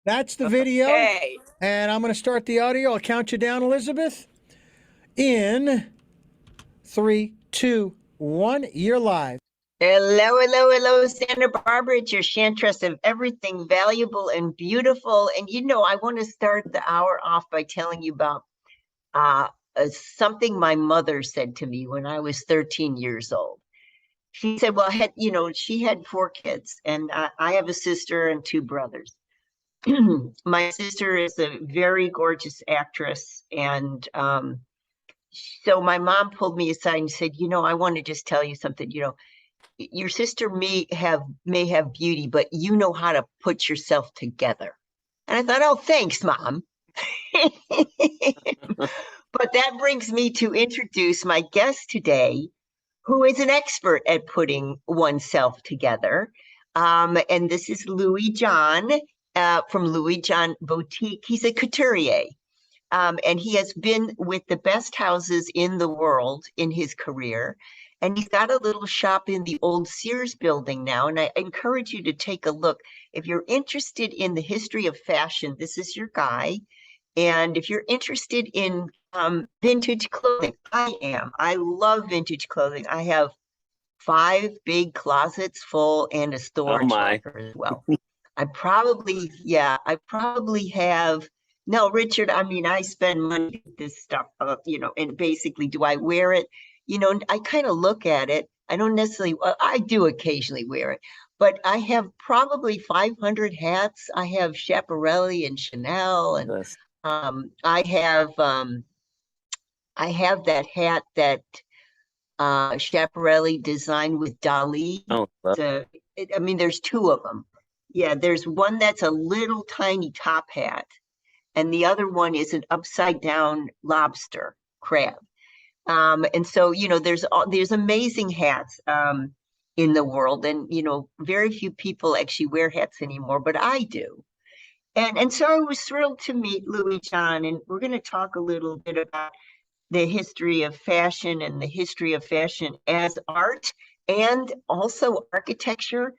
That's the video. Okay. And I'm going to start the audio. I'll count you down, Elizabeth. In 3, 2, 1, you're live. Hello, hello, hello, Santa Barbara. It's your chantress of everything valuable and beautiful. And I want to start the hour off by telling you about something my mother said to me when I was 13 years old. She said, well, she had 4 kids, and I have a sister and 2 brothers. My sister is a very gorgeous actress, and so my mom pulled me aside and said, I want to just tell you something. Your sister may have beauty, but you know how to put yourself together. And I thought, oh, thanks, Mom. But that brings me to introduce my guest today, who is an expert at putting oneself together. And this is Louis John from Louis John Boutique. He's a couturier. And he has been with the best houses in the world in his career. And he's got a little shop in the old Sears building now. And I encourage you to take a look. If you're interested in the history of fashion, this is your guy. And if you're interested in vintage clothing, I am. I love vintage clothing. I have 5 big closets full and a storage locker as well. I probably have. No, Richard, I mean, I spend money with this stuff, and basically, do I wear it? I kind of look at it. I don't necessarily, well, I do occasionally wear it, but I have probably 500 hats. I have Schiaparelli and Chanel, and Yes. I have that hat that Schiaparelli designed with Dali. Oh, I mean, there's 2 of them. Yeah, there's one that's a little tiny top hat, and the other one is an upside down lobster crab. And so, there's amazing hats in the world, and very few people actually wear hats anymore, but I do. And so I was thrilled to meet Louis John, and we're going to talk a little bit about the history of fashion and the history of fashion as art and also architecture.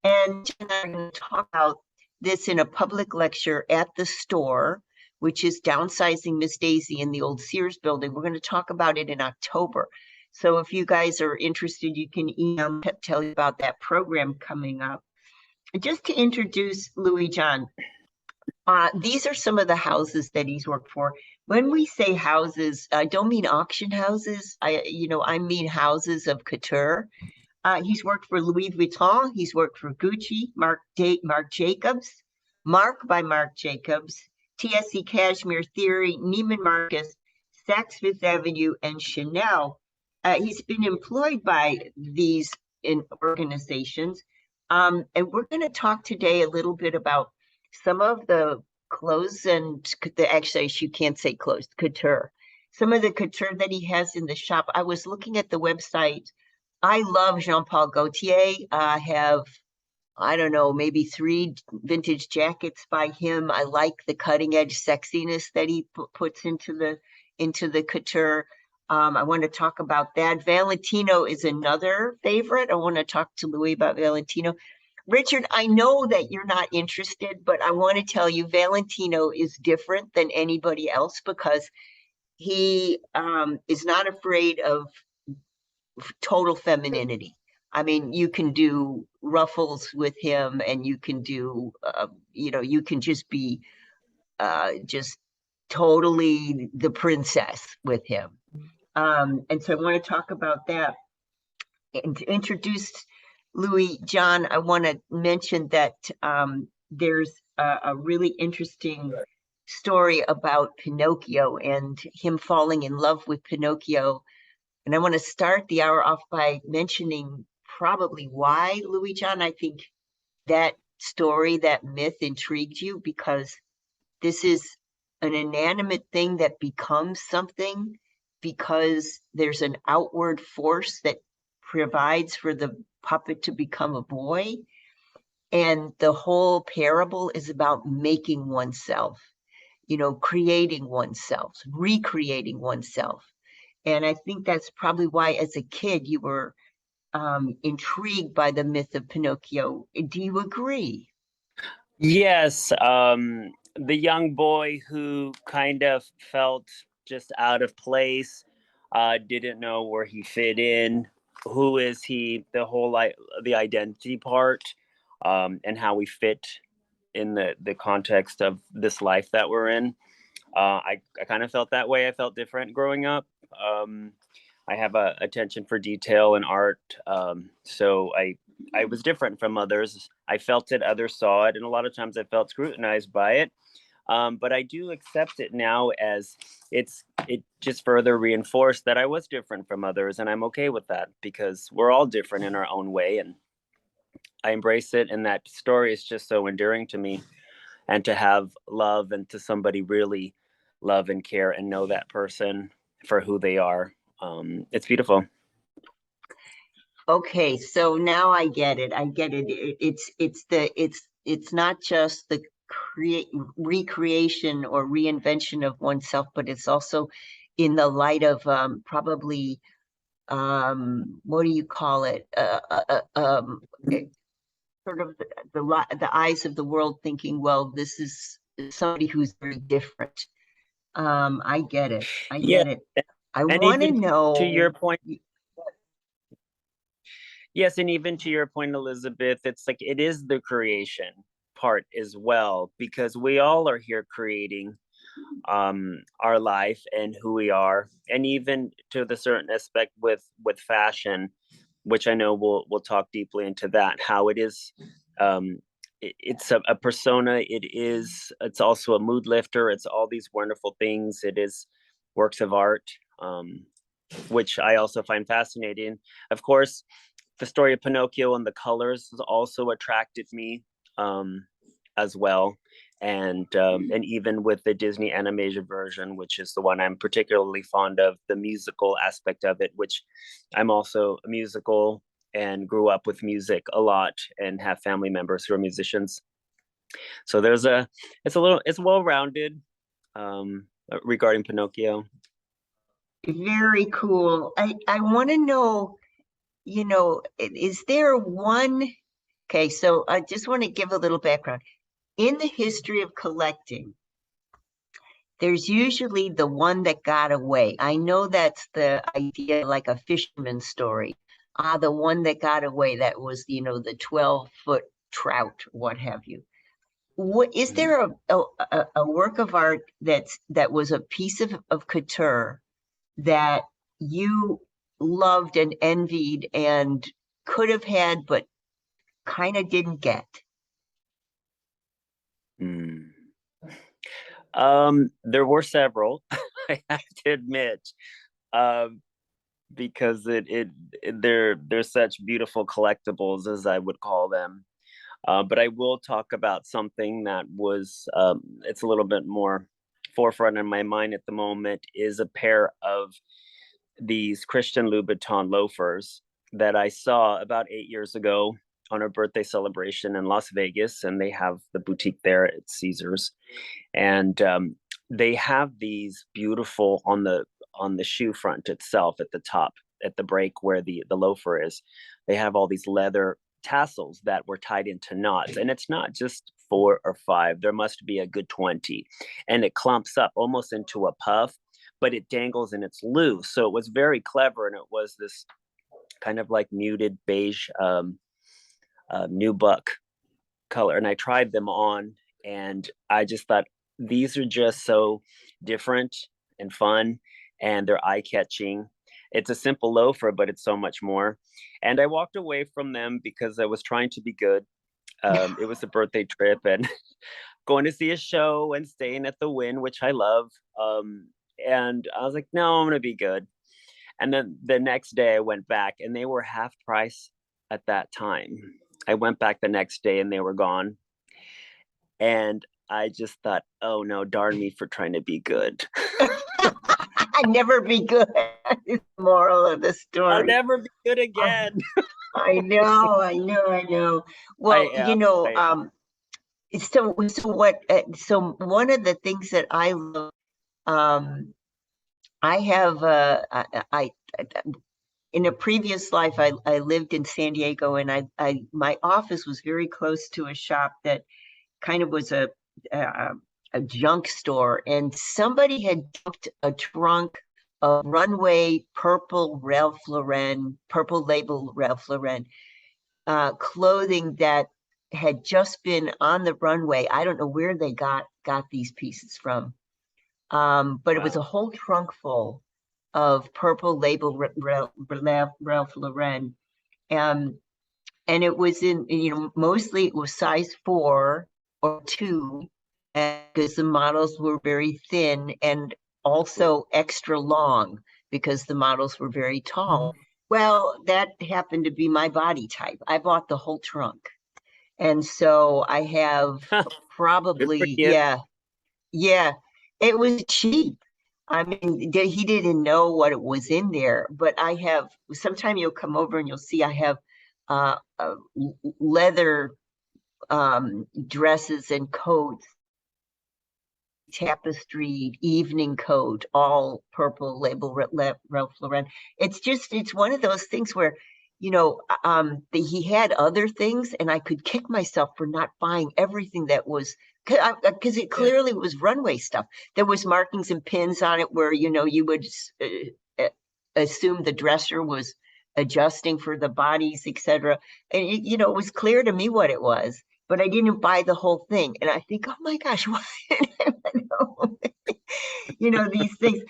And I'm going to talk about this in a public lecture at the store, which is Downsizing Miss Daisy in the old Sears building. We're going to talk about it in October. So if you guys are interested, you can email me, tell you about that program coming up. Just to introduce Louis John, these are some of the houses that he's worked for. When we say houses, I don't mean auction houses. I mean houses of couture. He's worked for Louis Vuitton. He's worked for Gucci, Marc Jacobs, Marc by Marc Jacobs, TSC Cashmere Theory, Neiman Marcus, Saks Fifth Avenue, and Chanel. He's been employed by these organizations. And we're going to talk today a little bit about some of the clothes and actually, you can't say clothes, couture. Some of the couture that he has in the shop. I was looking at the website. I love Jean-Paul Gaultier. I have, I don't know, maybe 3 vintage jackets by him. I like the cutting edge sexiness that he puts into the couture. I want to talk about that. Valentino is another favorite. I want to talk to Louis about Valentino. Richard, I know that you're not interested, but I want to tell you Valentino is different than anybody else because he is not afraid of total femininity. I mean, you can do ruffles with him, and you can do, you can just be just totally the princess with him. And so I want to talk about that. And to introduce Louis John, I want to mention that there's a really interesting story about Pinocchio and him falling in love with Pinocchio. And I want to start the hour off by mentioning probably why, Louis John, I think that story, that myth intrigued you, because this is an inanimate thing that becomes something because there's an outward force that provides for the puppet to become a boy. And the whole parable is about making oneself, creating oneself, recreating oneself. And I think that's probably why, as a kid, you were intrigued by the myth of Pinocchio. Do you agree? Yes, the young boy who kind of felt just out of place, didn't know where he fit in. Who is he? The identity part, and how we fit in the context of this life that we're in. I kind of felt that way. I felt different growing up. Um, I have a attention for detail and art, so I was different from others. I felt it, others saw it, and a lot of times I felt scrutinized by it. But I do accept it now as it just further reinforced that I was different from others, and I'm okay with that because we're all different in our own way, and I embrace it. And that story is just so endearing to me, and to have love and to somebody really love and care and know that person for who they are. It's beautiful. Okay, so now I get it. I get it. It's not just the create recreation or reinvention of oneself, but it's also in the light of probably what do you call it? Sort of the eyes of the world thinking, well, this is somebody who's very different. I get it. I Yeah, get it. I and want to even to know. your point, yes, and even to your point, Elizabeth, it's like it is the creation part as well, because we all are here creating our life and who we are, and even to the certain aspect with fashion, which I know we'll talk deeply into that, how it is it's a persona, it's also a mood lifter, it's all these wonderful things, it is works of art, which I also find fascinating. Of course, the story of Pinocchio and the colors has also attracted me, as well. And even with the Disney animated version, which is the one I'm particularly fond of, the musical aspect of it, which I'm also a musical and grew up with music a lot and have family members who are musicians. So it's well rounded, regarding Pinocchio. Very cool. I want to know, is there one? Okay, so I just want to give a little background. In the history of collecting, there's usually the one that got away. I know that's the idea, like a fisherman's story. Ah, the one that got away, that was, the 12-foot trout, what have you. What is there a work of art that was a piece of couture that you loved and envied and could have had, but kind of didn't get? Mm. There were several, I have to admit, um, because they're such beautiful collectibles, as I would call them. But I will talk about something that was it's a little bit more forefront in my mind at the moment, is a pair of these Christian Louboutin loafers that I saw about 8 years ago on a birthday celebration in Las Vegas, and they have the boutique there at Caesars, and they have these beautiful on the shoe front itself at the top at the break where the loafer is. They have all these leather tassels that were tied into knots, and it's not just 4 or 5, there must be a good 20, and it clumps up almost into a puff, but it dangles and it's loose, so it was very clever, and it was this kind of like muted beige, new buck color, and I tried them on, and I just thought these are just so different and fun, and they're eye catching. It's a simple loafer, but it's so much more. And I walked away from them because I was trying to be good. It was a birthday trip and going to see a show and staying at the Wynn, which I love. And I was like, no, I'm gonna be good. And then the next day I went back and they were half price at that time. I went back the next day and they were gone. And I just thought, oh no, darn me for trying to be good. I'd never be good. Is the moral of the I'll story. never be good again. I know, I know, I know. I Well, am. I am. so what? So one of the things that I love, um, I have, in a previous life, I lived in San Diego, and my office was very close to a shop that kind of was a junk store, and somebody had dumped a trunk of runway purple label Ralph Lauren clothing that had just been on the runway. I don't know where they got these pieces from, but it was a whole trunk full of purple label Ralph Lauren, and it was in, mostly it was size 4 or 2, because the models were very thin, and also extra long because the models were very tall. Well, that happened to be my body type. I bought the whole trunk. And so I have probably, yeah, it was cheap. I mean, he didn't know what it was in there, but I have, sometime you'll come over and you'll see I have leather dresses and coats, tapestried evening coat, all purple label Ralph Lauren. It's one of those things where, he had other things, and I could kick myself for not buying everything that was, because it clearly was runway stuff. There was markings and pins on it where, you would assume the dresser was adjusting for the bodies, etc. And it was clear to me what it was, but I didn't buy the whole thing. And I think, oh my gosh, why didn't I know? These things.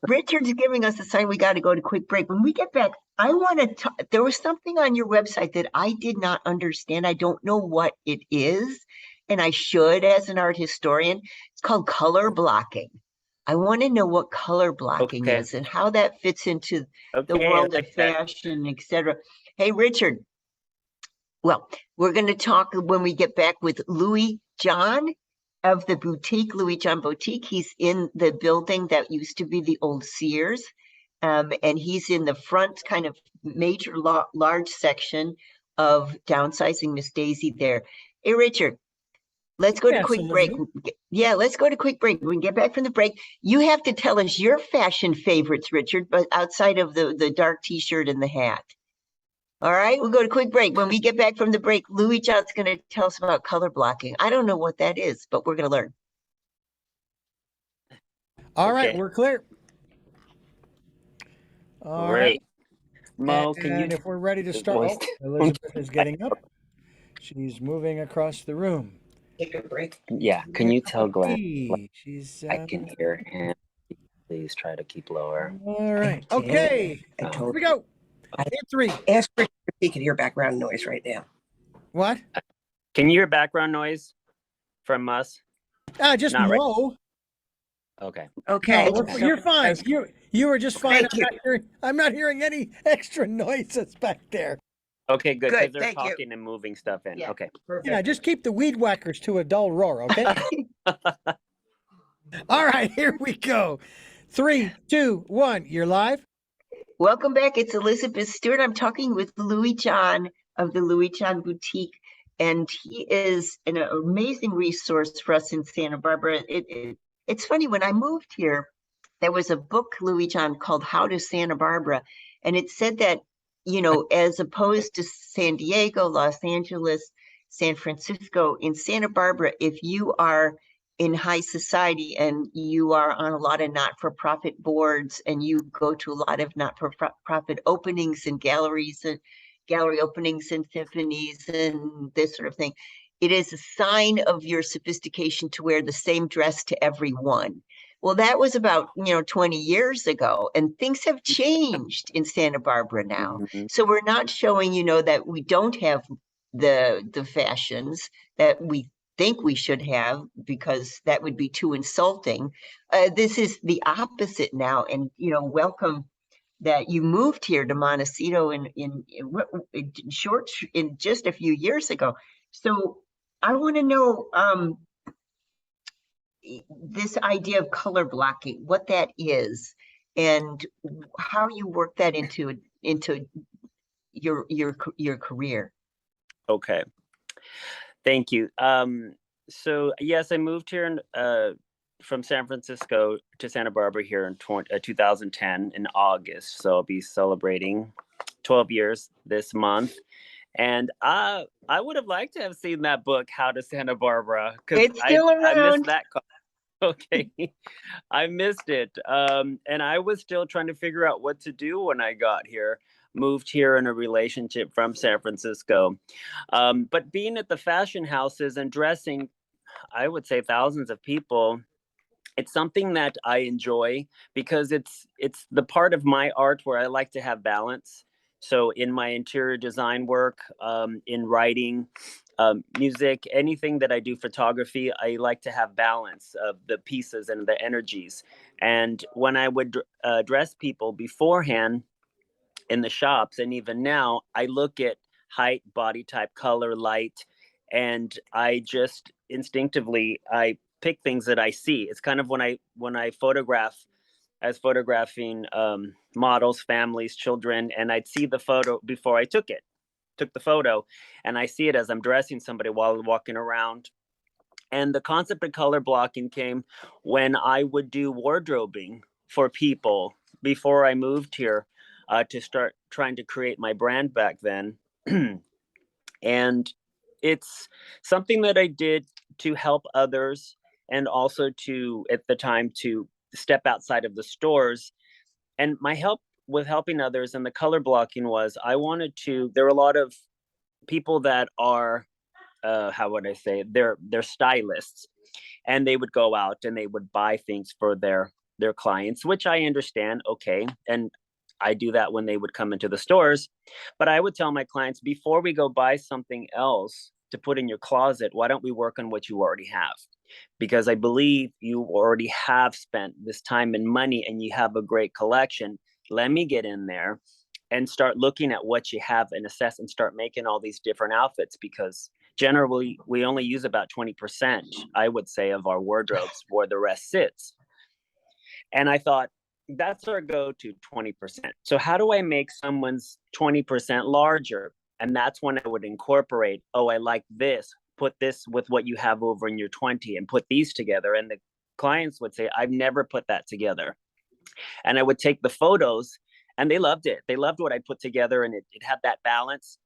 Richard's giving us a sign we got to go to quick break. When we get back, I want to there was something on your website that I did not understand. I don't know what it is, and I should as an art historian. It's called color blocking. I want to know what color blocking is and how that fits into the world of fashion, etc. Hey, Richard. Well, we're going to talk when we get back with Louis John of the boutique, Louis John Boutique. He's in the building that used to be the old Sears. And he's in the front kind of major large section of Downsizing Miss Daisy there. Hey, Richard, let's go to quick break. Yeah, let's go to quick break. When we get back from the break, you have to tell us your fashion favorites, Richard, but outside of the dark t-shirt and the hat. All right, we'll go to quick break. When we get back from the break, Louis John's going to tell us about color blocking. I don't know what that is, but we're going to learn. All right, we're clear. All right. Mo, and if we're ready to start, Elizabeth is getting up. She's moving across the room. Take a break. Yeah, can you tell Glenn? I can hear him. Please try to keep lower. All right. Okay. Here we go. In 3. Ask Richard if he can hear background noise right now. What? Can you hear background noise from us? Just Mo. Right. Okay. Okay. No, you're fine. You were just fine. I'm not hearing any extra noises back there. Okay, good. Because they're talking and moving stuff in. Yeah. Okay. Perfect. Yeah, just keep the weed whackers to a dull roar, okay? All right, here we go. 3, 2, 1. You're live. Welcome back. It's Elizabeth Stewart. I'm talking with Louis John of the Louis John Boutique, and he is an amazing resource for us in Santa Barbara. It's funny, when I moved here, there was a book, Louis John, called How to Santa Barbara, and it said that, as opposed to San Diego, Los Angeles, San Francisco, in Santa Barbara, if you are in high society and you are on a lot of not-for-profit boards and you go to a lot of not-for-profit openings and gallery openings and symphonies and this sort of thing, it is a sign of your sophistication to wear the same dress to everyone. Well, that was about 20 years ago, and things have changed in Santa Barbara now. Mm-hmm. So we're not showing that we don't have the fashions that we think we should have, because that would be too insulting. This is the opposite now, and welcome that you moved here to Montecito in just a few years ago. So I want to know this idea of color blocking, what that is, and how you work that into your career. Okay. Thank you. So yes, I moved here from San Francisco to Santa Barbara here in 2010 in August. So I'll be celebrating 12 years this month. And I would have liked to have seen that book, How to Santa Barbara, because It's still I missed around. that. Okay, I missed it. And I was still trying to figure out what to do when I got here. Moved here in a relationship from San Francisco. But being at the fashion houses and dressing, I would say thousands of people, it's something that I enjoy because it's the part of my art where I like to have balance. So in my interior design work, in writing, music, anything that I do, photography, I like to have balance of the pieces and the energies. And when I would dress people beforehand in the shops, and even now, I look at height, body type, color, light, and I just instinctively I pick things that I see. It's kind of when I photograph, I was photographing models, families, children, and I'd see the photo before I took the photo, and I see it as I'm dressing somebody while walking around. And the concept of color blocking came when I would do wardrobing for people before I moved here, to start trying to create my brand back then. And it's something that I did to help others, and also to, at the time, to step outside of the stores. And my help with helping others and the color blocking was I wanted to, there are a lot of people that are, how would I say, they're stylists, and they would go out and they would buy things for their clients, which I understand. Okay. And I do that when they would come into the stores. But I would tell my clients, before we go buy something else to put in your closet, why don't we work on what you already have? Because I believe you already have spent this time and money and you have a great collection. Let me get in there and start looking at what you have and assess and start making all these different outfits, because generally we only use about 20%, I would say, of our wardrobes, where the rest sits. And I thought, that's our go-to 20%. So how do I make someone's 20% larger? And that's when I would incorporate, oh, I like this, put this with what you have over in your 20 and put these together. And the clients would say, I've never put that together. And I would take the photos, and they loved it. They loved what I put together, and it had that balance.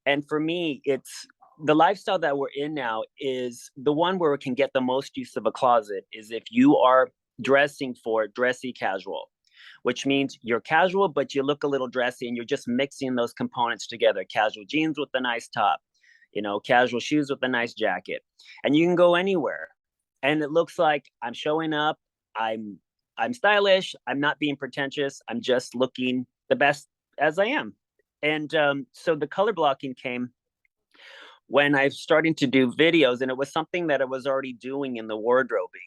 And for me, it's the lifestyle that we're in now is the one where we can get the most use of a closet is if you are dressing for dressy casual, which means you're casual, but you look a little dressy, and you're just mixing those components together. Casual jeans with a nice top, casual shoes with a nice jacket, and you can go anywhere. And it looks like I'm showing up. I'm stylish. I'm not being pretentious. I'm just looking the best as I am. And so the color blocking came when I was starting to do videos, and it was something that I was already doing in the wardrobing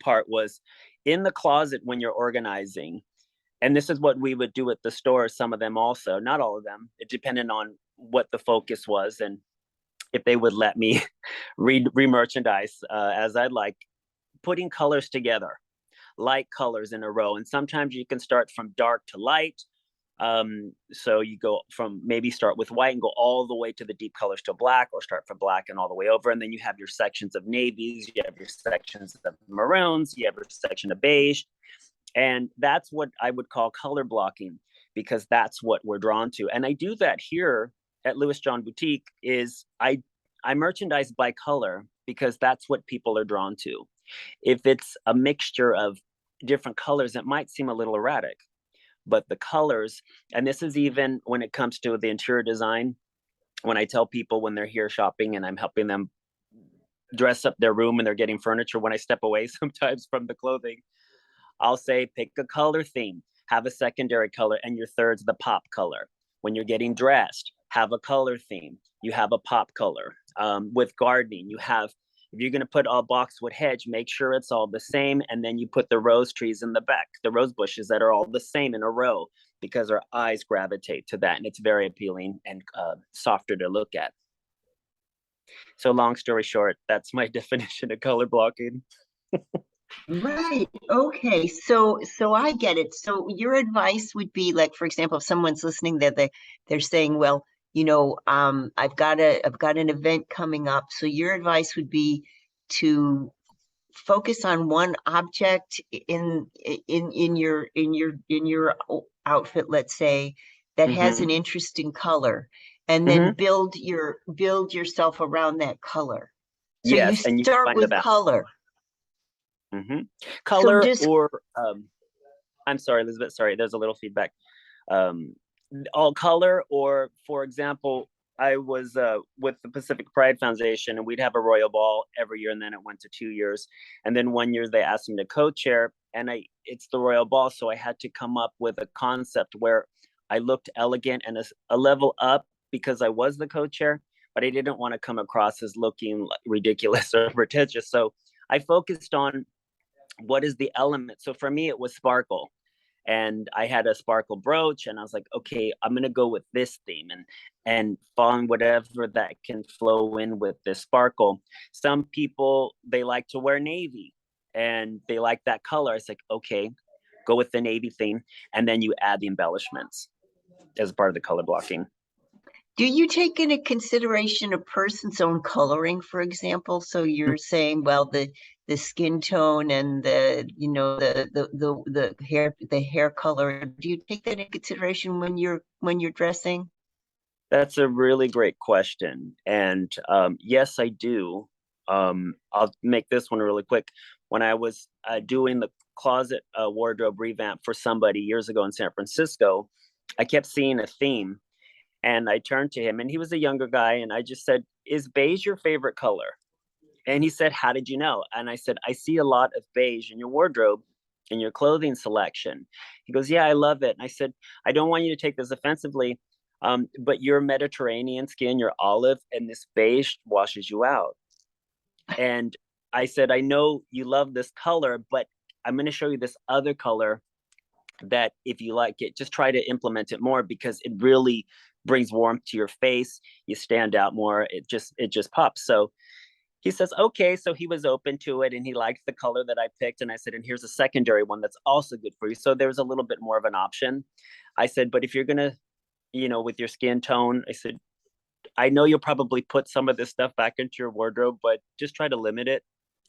part, was in the closet when you're organizing. And this is what we would do at the store, some of them also, not all of them. It depended on what the focus was and if they would let me re-merchandise as I'd like, putting colors together, light colors in a row. And sometimes you can start from dark to light. So you go from, maybe start with white and go all the way to the deep colors to black, or start from black and all the way over. And then you have your sections of navies, you have your sections of maroons, you have your section of beige. And that's what I would call color blocking, because that's what we're drawn to. And I do that here at Louis John Boutique. Is I merchandise by color because that's what people are drawn to. If it's a mixture of different colors, it might seem a little erratic, but the colors, and this is even when it comes to the interior design, when I tell people when they're here shopping and I'm helping them dress up their room and they're getting furniture, when I step away sometimes from the clothing, I'll say, pick a color theme, have a secondary color, and your third's the pop color. When you're getting dressed, have a color theme. You have a pop color. With gardening, you have, if you're going to put a boxwood hedge, make sure it's all the same. And then you put the rose trees in the back, the rose bushes that are all the same in a row, because our eyes gravitate to that. And it's very appealing and softer to look at. So long story short, that's my definition of color blocking. Right. Okay. So I get it. So your advice would be, like, for example, if someone's listening, that they're saying, well, I've got an event coming up. So your advice would be to focus on one object in your outfit, let's say, that has an interesting color, and then build yourself around that color. So Yes, you and you start find the with balance. color. Color just- or I'm sorry, Elizabeth. Sorry, there's a little feedback. All color, or for example, I was with the Pacific Pride Foundation, and we'd have a royal ball every year, and then it went to 2 years, and then 1 year they asked me to co-chair, and it's the royal ball, so I had to come up with a concept where I looked elegant and a level up because I was the co-chair, but I didn't want to come across as looking ridiculous or pretentious. So I focused on what is the element. So for me, it was sparkle. And I had a sparkle brooch, and I was like, okay, I'm gonna go with this theme and find whatever that can flow in with this sparkle. Some people, they like to wear navy and they like that color. It's like, okay, go with the navy theme, and then you add the embellishments as part of the color blocking. Do you take into consideration a person's own coloring, for example? So you're saying, well, the skin tone and the hair color. Do you take that into consideration when you're dressing? That's a really great question, and yes, I do. I'll make this one really quick. When I was doing the closet wardrobe revamp for somebody years ago in San Francisco, I kept seeing a theme. And I turned to him, and he was a younger guy, and I just said, is beige your favorite color? And he said, how did you know? And I said, I see a lot of beige in your wardrobe, in your clothing selection. He goes, yeah, I love it. And I said, I don't want you to take this offensively, but your Mediterranean skin, your olive, and this beige washes you out. And I said, I know you love this color, but I'm going to show you this other color that if you like it, just try to implement it more, because it really brings warmth to your face. You stand out more. It just pops. So he says, okay. So he was open to it, and he liked the color that I picked. And I said, and here's a secondary one that's also good for you. So there was a little bit more of an option. I said, but if you're going to, with your skin tone, I said, I know you'll probably put some of this stuff back into your wardrobe, but just try to limit it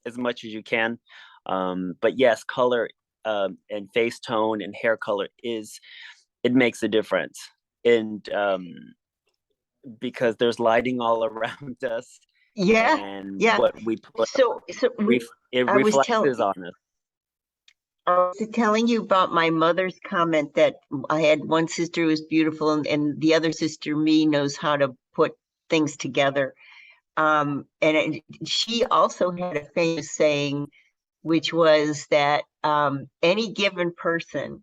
as much as you can. But yes, color and face tone and hair color it makes a difference. And because there's lighting all around us, and what we put, it reflects on us. I was telling you about my mother's comment that I had one sister who was beautiful, and the other sister, me, knows how to put things together. She also had a famous saying, which was that any given person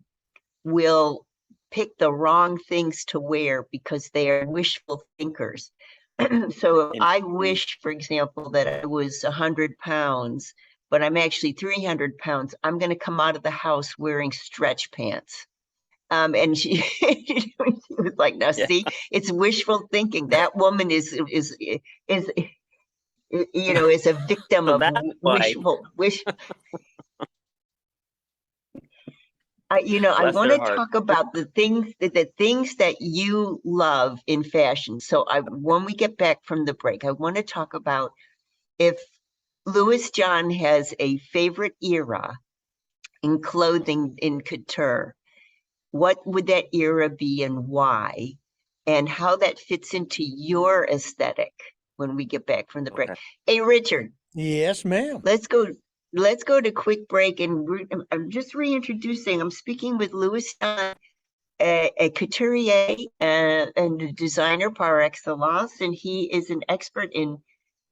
will pick the wrong things to wear because they are wishful thinkers. So if I wish, for example, that I was 100 pounds, but I'm actually 300 pounds, I'm going to come out of the house wearing stretch pants. And she was like, "Now, see, it's wishful thinking. That woman is a victim of wish." I want to talk about the things that you love in fashion. So when we get back from the break, I want to talk about if Louis John has a favorite era in clothing in couture, what would that era be and why, and how that fits into your aesthetic when we get back from the break. Okay. Hey, Richard. Yes, ma'am. Let's go to quick break, and I'm just reintroducing. I'm speaking with Louis John, a couturier and a designer par excellence, and he is an expert in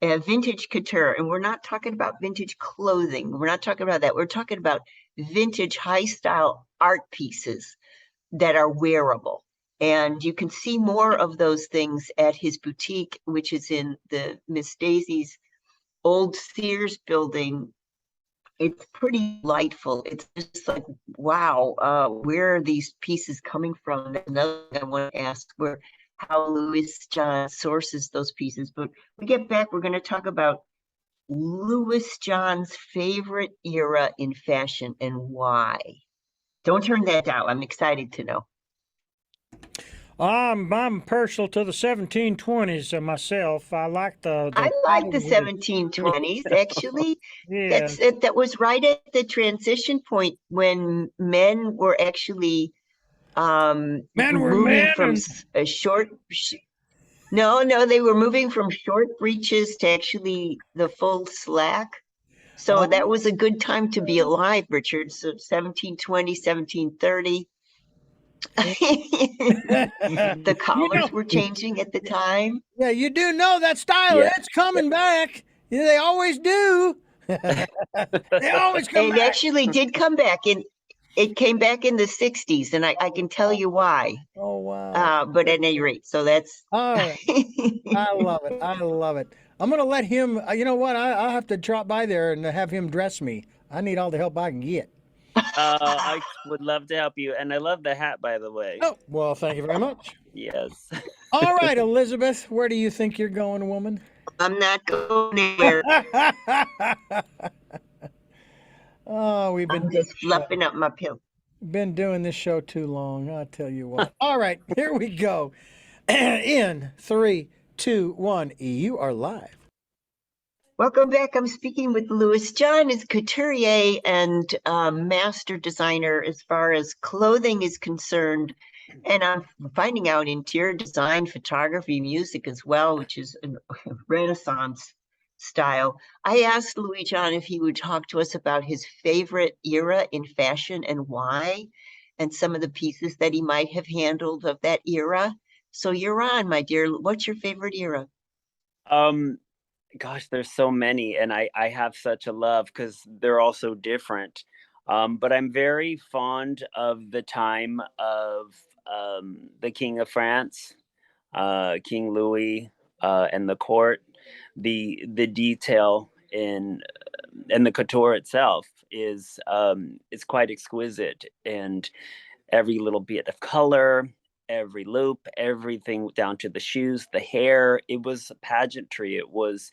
vintage couture. And we're not talking about vintage clothing. We're not talking about that. We're talking about vintage high style art pieces that are wearable. And you can see more of those things at his boutique, which is in the Miss Daisy's old Sears building. It's pretty delightful. It's just like, wow, where are these pieces coming from? That's another thing I want to ask, how Louis John sources those pieces. But when we get back, we're going to talk about Louis John's favorite era in fashion and why. Don't turn that down. I'm excited to know. I'm partial to the 1720s myself. I like the 1720s actually. Yeah. That was right at the transition point when men were actually moving from a short. No, they were moving from short breeches to actually the full slack. So that was a good time to be alive, Richard. So 1720, 1730. The You know, collars were changing at the time. yeah, you do know that style. Yeah. It's coming back. Yeah, they always do. They always come It back. actually did come back it came back in the 60s, and I can tell you why. Oh wow. But at any rate, so that's All right. I love it. I love it. I'm gonna let him. You know what? I'll have to drop by there and have him dress me. I need all the help I can get. I would love to help you, and I love the hat, by the way. Oh well, thank you very much. Yes. All right, Elizabeth, where do you think you're going, woman? I'm not going anywhere. Oh, we've I'm just fluffing up my pillow. been doing this show too long. I tell you what. All right, here we go. In 3, 2, 1, you are live. Welcome back. I'm speaking with Louis. John is couturier and master designer as far as clothing is concerned. And I'm finding out interior design, photography, music as well, which is a Renaissance style. I asked Louis John if he would talk to us about his favorite era in fashion and why, and some of the pieces that he might have handled of that era. So you're on, my dear. What's your favorite era? Gosh, there's so many, and I have such a love because they're all so different. But I'm very fond of the time of the King of France, King Louis, and the court. The detail in the couture itself is quite exquisite, and every little bit of color, every loop, everything down to the shoes, the hair. It was pageantry. It was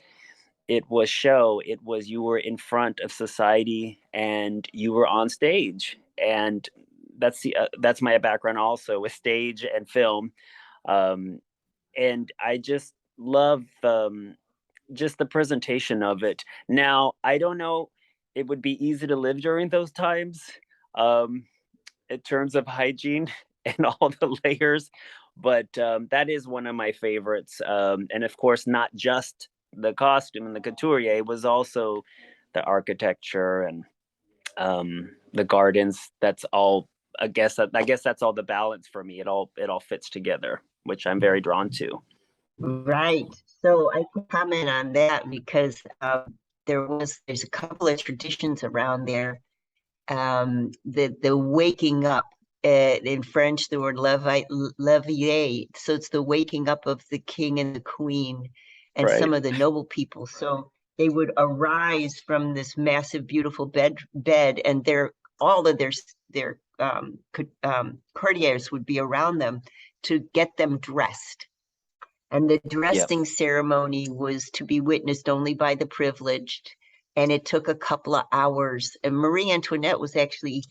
show. It was, you were in front of society and you were on stage. And that's my background also with stage and film. And I just love just the presentation of it. Now, I don't know, it would be easy to live during those times. Um, in terms of hygiene and all the layers, but that is one of my favorites. And of course, not just the costume and the couturier, it was also the architecture and the gardens. That's all. I guess that's all the balance for me. It all fits together, which I'm very drawn to. Right. So I can comment on that because there's a couple of traditions around there. The waking up, in French, the word levier. So it's the waking up of the king and the queen and Right. some of the noble people. So they would arise from this massive, beautiful bed, and all of their courtiers would be around them to get them dressed. And the dressing ceremony was to be witnessed only by the privileged. And it took a couple of hours. And Marie Antoinette was actually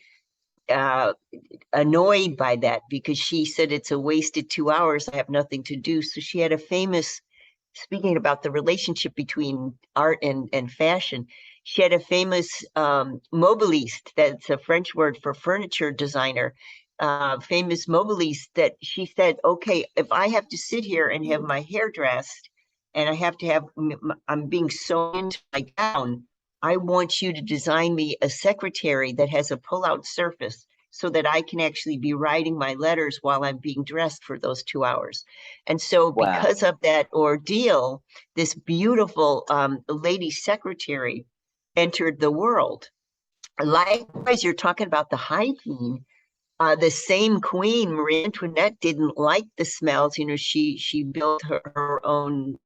annoyed by that because she said it's a wasted 2 hours. I have nothing to do. So she had a famous, speaking about the relationship between art and fashion, she had a famous mobiliste, that's a French word for furniture designer, famous mobiliste, that she said, okay, if I have to sit here and have my hair dressed and I have to have, I'm being sewn into my gown, I want you to design me a secretary that has a pull-out surface so that I can actually be writing my letters while I'm being dressed for those 2 hours. And so Wow. because of that ordeal, this beautiful lady secretary entered the world. Likewise, you're talking about the hygiene. The same queen, Marie Antoinette, didn't like the smells. You know, she built her own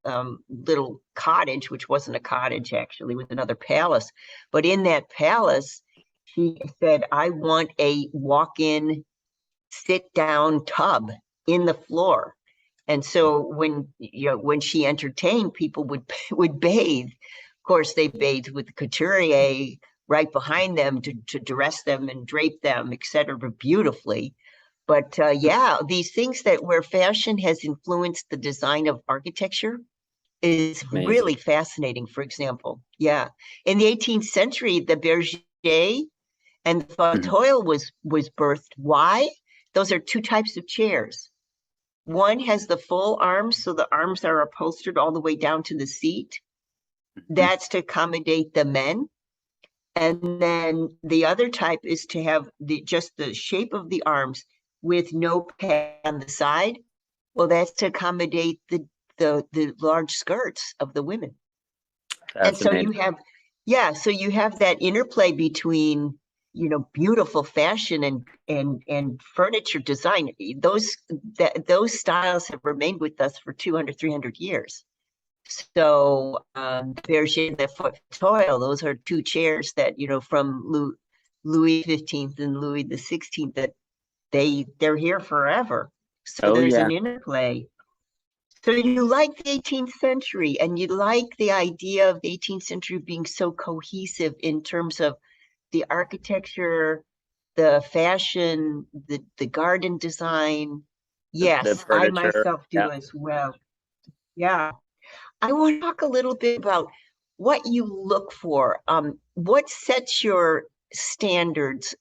little cottage, which wasn't a cottage, actually, it was another palace. But in that palace, she said, I want a walk-in, sit-down tub in the floor. And so when she entertained, people would bathe. Of course, they bathed with the couturier right behind them to dress them and drape them, etc., beautifully. But yeah, these things where fashion has influenced the design of architecture is Amazing. really fascinating. For example, yeah, in the 18th century, the bergère and the fauteuil was birthed. Why? Those are two types of chairs. One has the full arms, so the arms are upholstered all the way down to the seat. That's to accommodate the men. And then the other type is to have just the shape of the arms with no pad on the side. Well, that's to accommodate the large skirts of the women. And so Fascinating. so you have that interplay between, beautiful fashion and furniture design. Those styles have remained with us for 200, 300 years. So Berger, the fauteuil, those are two chairs that, from Louis XV and Louis XVI, that they're here forever. So Oh there's yeah. an interplay. So you like the 18th century, and you like the idea of the 18th century being so cohesive in terms of the architecture, the fashion, the garden design. The Yes, I furniture. myself Yeah. do as well. Yeah. I want to talk a little bit about what you look for. What sets your standards,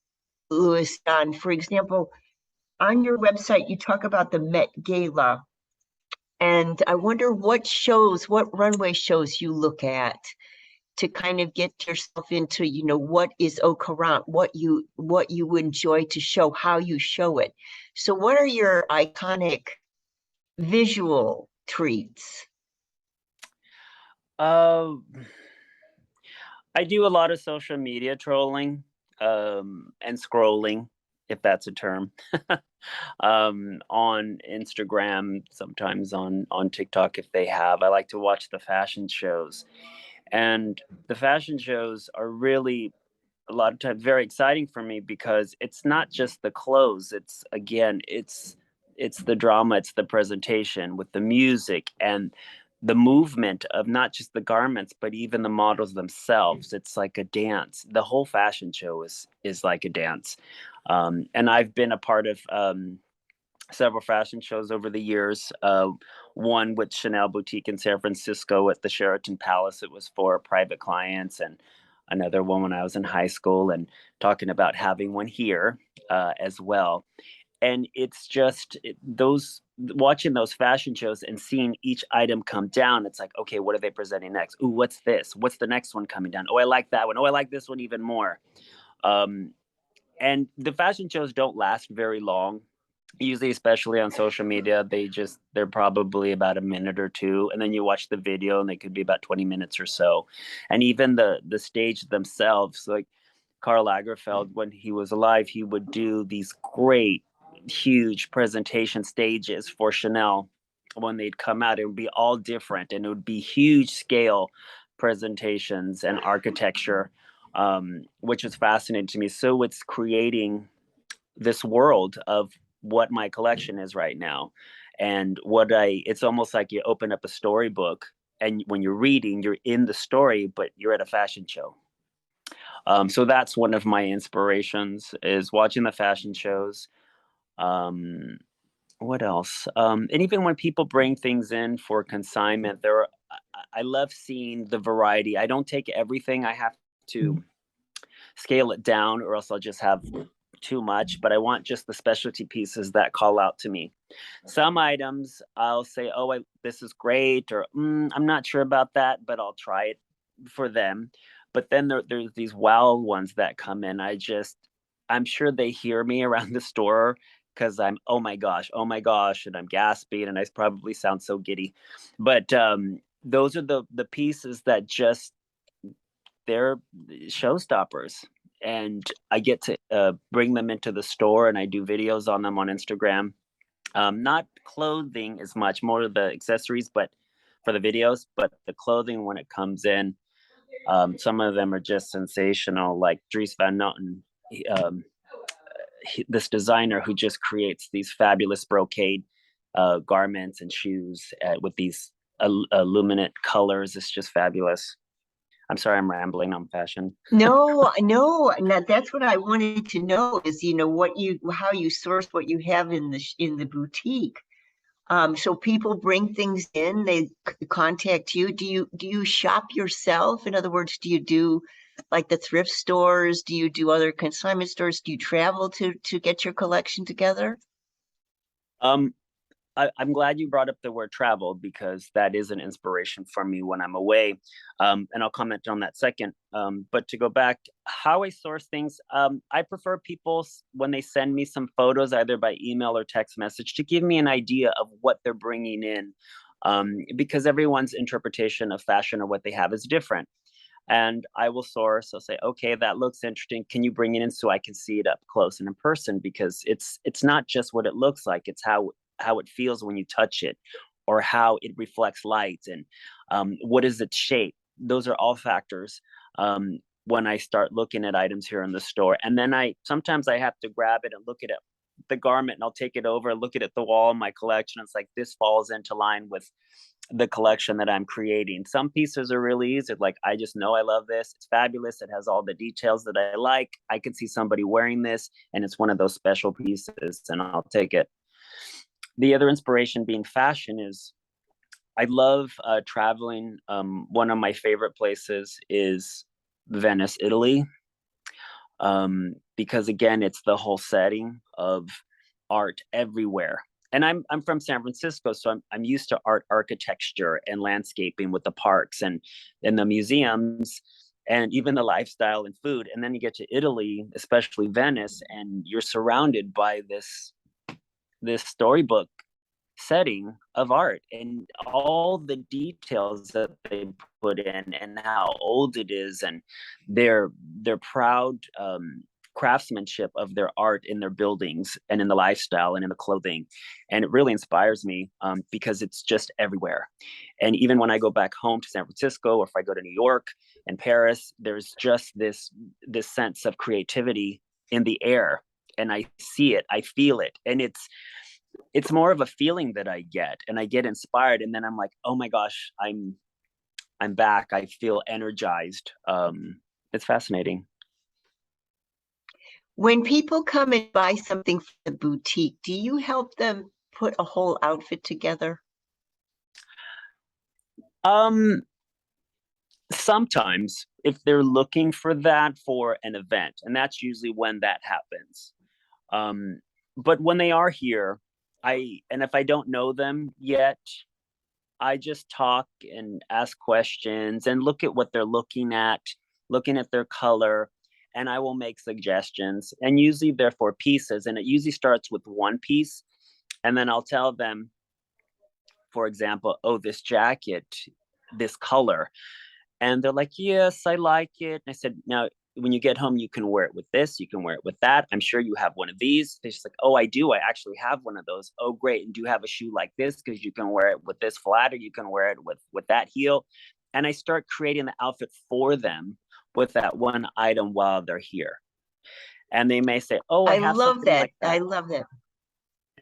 Louis, on, for example, on your website, you talk about the Met Gala. And I wonder what runway shows you look at to kind of get yourself into, what is au courant, what you enjoy to show, how you show it. So what are your iconic visual treats? Uh, I do a lot of social media trolling, and scrolling, if that's a term, on Instagram, sometimes on TikTok if they have. I like to watch the fashion shows, and the fashion shows are really a lot of times very exciting for me because it's not just the clothes. It's again, it's the drama, it's the presentation with the music and the movement of not just the garments but even the models themselves. It's like a dance. The whole fashion show is like a dance. And I've been a part of several fashion shows over the years. One with Chanel Boutique in San Francisco at the Sheraton Palace. It was for private clients, and another one when I was in high school, and talking about having one here as well. And it's just those watching those fashion shows and seeing each item come down. It's like, okay, what are they presenting next? Ooh, what's this? What's the next one coming down? Oh, I like that one. Oh, I like this one even more. Um, and the fashion shows don't last very long, usually, especially on social media. They're probably about a minute or two, and then you watch the video and they could be about 20 minutes or so. And even the stage themselves, like Karl Lagerfeld, when he was alive, he would do these great huge presentation stages for Chanel. When they'd come out, it would be all different, and it would be huge scale presentations and architecture, which is fascinating to me. So it's creating this world of what my collection is right now. And it's almost like you open up a storybook, and when you're reading, you're in the story, but you're at a fashion show. So that's one of my inspirations, is watching the fashion shows. Um, what else? And even when people bring things in for consignment, I love seeing the variety. I don't take everything. I have to scale it down, or else I'll just have too much. But I want just the specialty pieces that call out to me. Some items I'll say, oh, this is great, or I'm not sure about that, but I'll try it for them. But then there's these wow ones that come in. I'm sure they hear me around the store, because I'm, oh my gosh, and I'm gasping, and I probably sound so giddy. But those are the pieces that just, they're showstoppers. And I get to bring them into the store, and I do videos on them on Instagram. Not clothing as much, more of the accessories, but for the videos. But the clothing, when it comes in, some of them are just sensational, like Dries Van Noten, this designer who just creates these fabulous brocade garments and shoes with these illuminate colors. It's just fabulous. I'm sorry, I'm rambling on fashion. No, that's what I wanted to know is, how you source what you have in the boutique. So people bring things in, they contact you. Do you shop yourself? In other words, do you do like the thrift stores? Do you do other consignment stores? Do you travel to get your collection together? Um, I'm glad you brought up the word travel, because that is an inspiration for me when I'm away. And I'll comment on that second. But to go back, how I source things, I prefer people, when they send me some photos, either by email or text message, to give me an idea of what they're bringing in. Because everyone's interpretation of fashion or what they have is different. And I will source. I'll say, okay, that looks interesting. Can you bring it in so I can see it up close and in person? Because it's not just what it looks like; it's how it feels when you touch it, or how it reflects light, and what is its shape. Those are all factors when I start looking at items here in the store. And then sometimes I have to grab it and look at it, the garment, and I'll take it over, look at the wall in my collection. It's like, this falls into line with the collection that I'm creating. Some pieces are really easy. Like, I just know I love this. It's fabulous. It has all the details that I like. I could see somebody wearing this, and it's one of those special pieces, and I'll take it. The other inspiration being fashion is, I love traveling. One of my favorite places is Venice, Italy, because again, it's the whole setting of art everywhere. And I'm from San Francisco, so I'm used to art, architecture, and landscaping with the parks and the museums, and even the lifestyle and food. And then you get to Italy, especially Venice, and you're surrounded by this storybook setting of art, and all the details that they put in, and how old it is, and their proud craftsmanship of their art in their buildings and in the lifestyle and in the clothing. And it really inspires me, because it's just everywhere. And even when I go back home to San Francisco, or if I go to New York and Paris, there's just this sense of creativity in the air, and I see it, I feel it, and it's more of a feeling that I get, and I get inspired, and then I'm like, oh my gosh, I'm back. I feel energized. It's fascinating. When people come and buy something from the boutique, do you help them put a whole outfit together? Sometimes, if they're looking for that for an event, and that's usually when that happens. But when they are here, and if I don't know them yet, I just talk and ask questions and look at what they're looking at their color, and I will make suggestions. And usually they're for pieces, and it usually starts with one piece, and then I'll tell them, for example, oh, this jacket, this color. And they're like, yes, I like it. And I said, now, when you get home, you can wear it with this, you can wear it with that. I'm sure you have one of these. They're just like, oh, I do. I actually have one of those. Oh, great. And do you have a shoe like this? Because you can wear it with this flat, or you can wear it with that heel. And I start creating the outfit for them with that one item while they're here. And they may say, oh, I have love something that. like that. I love that.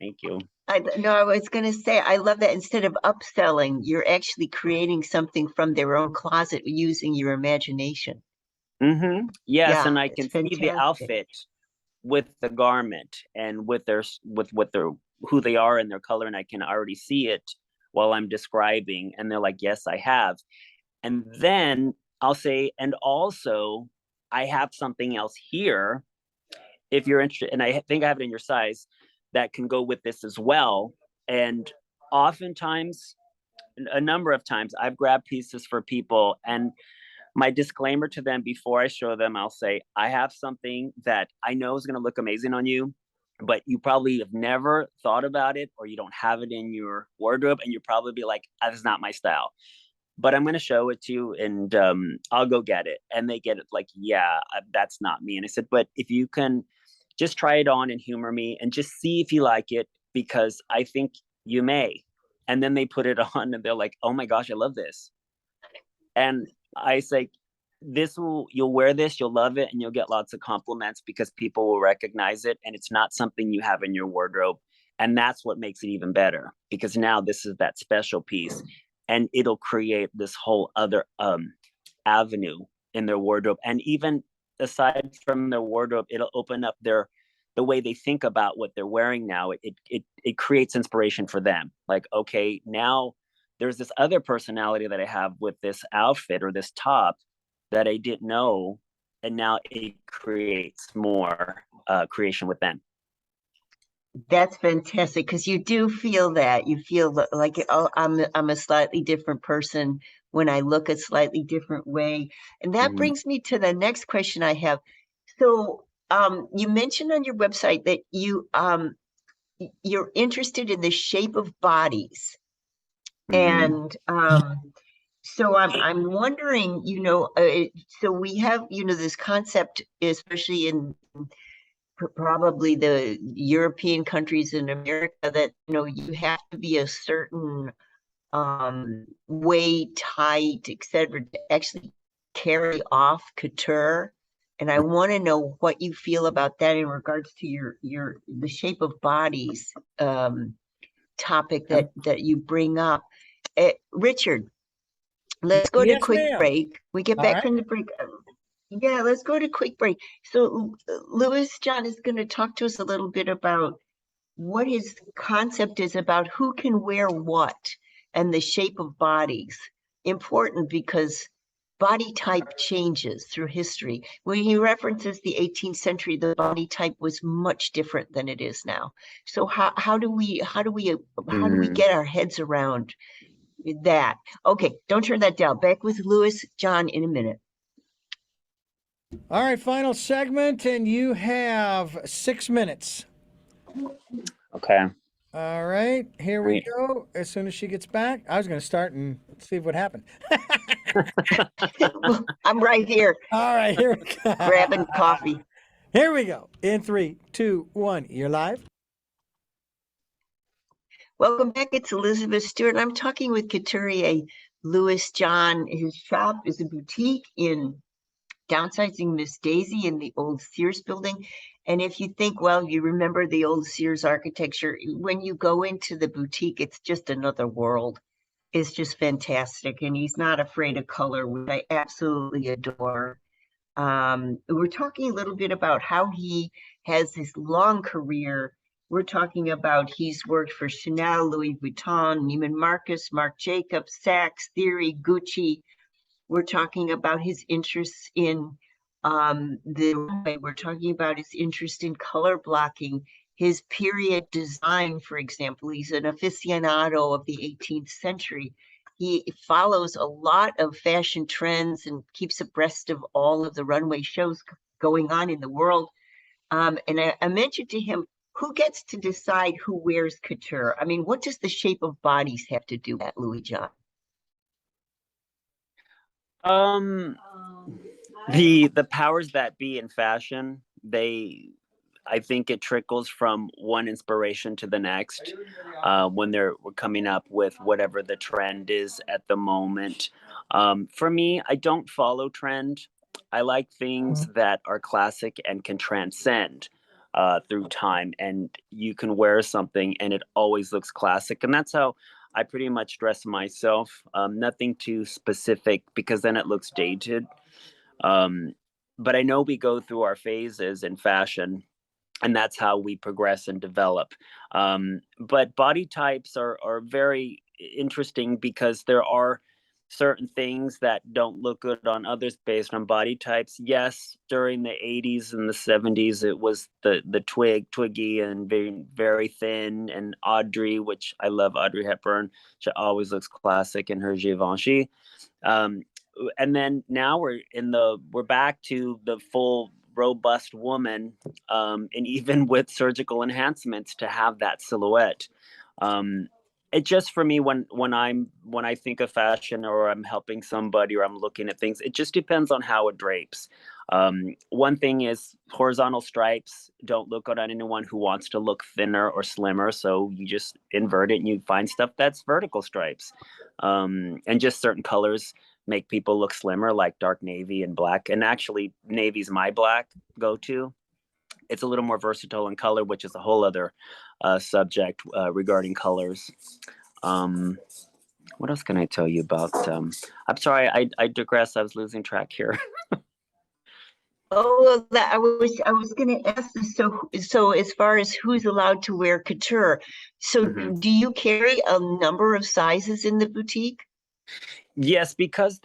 Thank you. I was going to say, I love that instead of upselling, you're actually creating something from their own closet using your imagination. Mm-hmm. Yes, Yeah, and I it's can see the fantastic. outfit with the garment, and with what their who they are and their color, and I can already see it while I'm describing, and they're like, yes, I have. And then I'll say, and also, I have something else here if you're interested, and I think I have it in your size, that can go with this as well. And oftentimes, a number of times, I've grabbed pieces for people, and my disclaimer to them before I show them, I'll say, I have something that I know is going to look amazing on you, but you probably have never thought about it, or you don't have it in your wardrobe, and you probably be like, that's not my style. But I'm going to show it to you, and I'll go get it. And they get it like, yeah, that's not me. And I said, but if you can just try it on and humor me and just see if you like it, because I think you may. And then they put it on, and they're like, oh my gosh, I love this. And I say, you'll wear this, you'll love it, and you'll get lots of compliments, because people will recognize it, and it's not something you have in your wardrobe. And that's what makes it even better, because now this is that special piece, and it'll create this whole other avenue in their wardrobe. And even aside from their wardrobe, it'll open up the way they think about what they're wearing now. It creates inspiration for them. Like, okay, now there's this other personality that I have with this outfit or this top that I didn't know, and now it creates more creation with them. That's fantastic because you do feel that you feel like, oh, I'm a slightly different person when I look a slightly different way. And that Mhm. brings me to the next question I have. So, you mentioned on your website that you're interested in the shape of bodies. Mhm. And so I'm wondering, so we have, this concept, especially in probably the European countries in America, that, you have to be a certain weight, height, etc., to actually carry off couture. And I want to know what you feel about that in regards to your the shape of bodies topic Yeah. that you bring up. Richard, let's go to Yes, quick ma'am. break. We get All back right. from the break. Yeah, let's go to quick break. So Louis John is going to talk to us a little bit about what his concept is about who can wear what and the shape of bodies. Important because body type changes through history. When he references the 18th century, the body type was much different than it is now. So how do we Mhm. get our heads around that? Okay, don't turn that down. Back with Louis John in a minute. All right, final segment, and you have 6 minutes. Okay. All right, here we Right. go. As soon as she gets back, I was going to start and see what happened. I'm right here All right, here we go. grabbing coffee. Here we go. In three, two, one, you're live. Welcome back. It's Elizabeth Stewart. I'm talking with couturier Louis John. His shop is a boutique in Downsizing Miss Daisy in the old Sears building. And if you think, well, you remember the old Sears architecture, when you go into the boutique, it's just another world. It's just fantastic. And he's not afraid of color, which I absolutely adore. We're talking a little bit about how he has this long career. We're talking about he's worked for Chanel, Louis Vuitton, Neiman Marcus, Marc Jacobs, Saks, Theory, Gucci. We're talking about his interests in the runway. We're talking about his interest in color blocking, his period design, for example. He's an aficionado of the 18th century. He follows a lot of fashion trends and keeps abreast of all of the runway shows going on in the world. And I mentioned to him, who gets to decide who wears couture? I mean, what does the shape of bodies have to do with that, Louis John? Um, the powers that be in fashion, I think it trickles from one inspiration to the next when they're coming up with whatever the trend is at the moment. For me, I don't follow trend. I like things that are classic and can transcend through time, and you can wear something and it always looks classic. And that's how I pretty much dress myself. Nothing too specific because then it looks dated. Um, but I know we go through our phases in fashion, and that's how we progress and develop. But body types are very interesting because there are certain things that don't look good on others based on body types. Yes, during the 80s and the 70s, it was the twiggy and very, very thin, and Audrey, which I love Audrey Hepburn. She always looks classic in her Givenchy. Um, and then now we're back to the full robust woman, and even with surgical enhancements to have that silhouette. Um, it just for me when I think of fashion or I'm helping somebody or I'm looking at things, it just depends on how it drapes. One thing is horizontal stripes don't look good on anyone who wants to look thinner or slimmer, so you just invert it and you find stuff that's vertical stripes. And just certain colors make people look slimmer, like dark navy and black. And actually, navy's my black go-to. It's a little more versatile in color, which is a whole other subject regarding colors. Um, what else can I tell you about? I'm sorry, I digress. I was losing track here. Oh, I was going to ask this. So as far as who's allowed to wear couture, so Mhm. do you carry a number of sizes in the boutique? Yes, because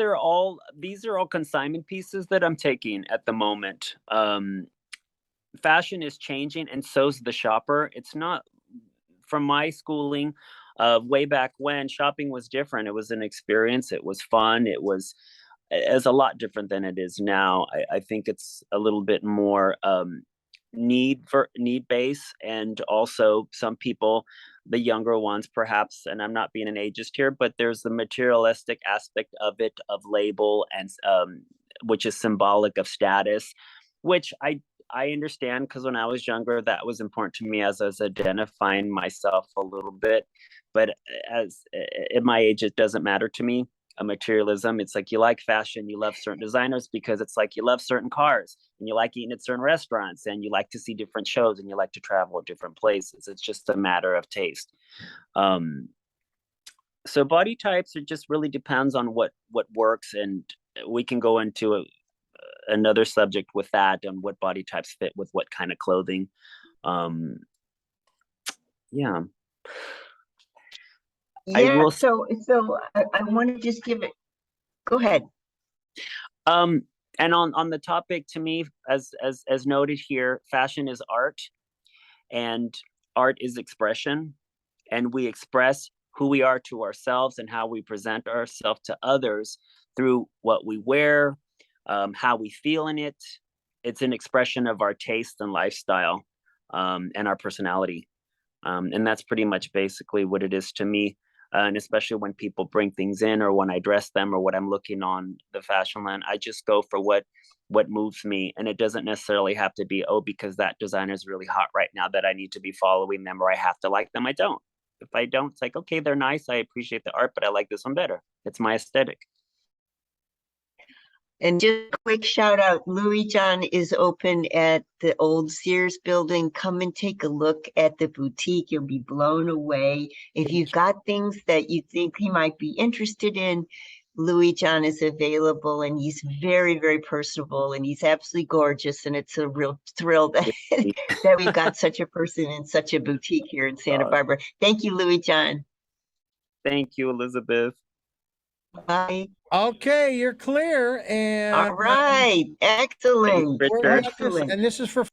these are all consignment pieces that I'm taking at the moment. fashion is changing, and so's the shopper. It's not from my schooling. Way back when, shopping was different. It was an experience. It was fun. It's a lot different than it is now. I think it's a little bit more need base, and also some people, the younger ones perhaps, and I'm not being an ageist here, but there's the materialistic aspect of it, of label, and which is symbolic of status, which I understand, because when I was younger, that was important to me as I was identifying myself a little bit. But as at my age, it doesn't matter to me. A materialism, it's like you like fashion, you love certain designers, because it's like you love certain cars, and you like eating at certain restaurants, and you like to see different shows, and you like to travel at different places. It's just a matter of taste. So body types, it just really depends on what works, and we can go into another subject with that, on what body types fit with what kind of clothing. Yeah. Yeah, so I want to just give it. Go ahead. And on the topic, to me, as noted here, fashion is art, and art is expression, and we express who we are to ourselves and how we present ourselves to others through what we wear, how we feel in it. It's an expression of our taste and lifestyle, and our personality. And that's pretty much basically what it is to me. And especially when people bring things in, or when I dress them, or what I'm looking on the fashion line, I just go for what moves me. And it doesn't necessarily have to be, oh, because that designer is really hot right now, that I need to be following them, or I have to like them. I don't. If I don't, it's like, okay, they're nice, I appreciate the art, but I like this one better. It's my aesthetic. And just a quick shout out, Louis John is open at the old Sears building. Come and take a look at the boutique. You'll be blown away. If you've got things that you think he might be interested in, Louis John is available, and he's very, very personable, and he's absolutely gorgeous. And it's a real thrill that, that we've got such a person in such a boutique here in Santa Barbara. Thank you, Louis John. Thank you, Elizabeth. Bye. Okay, you're clear. And all right, excellent. and this is for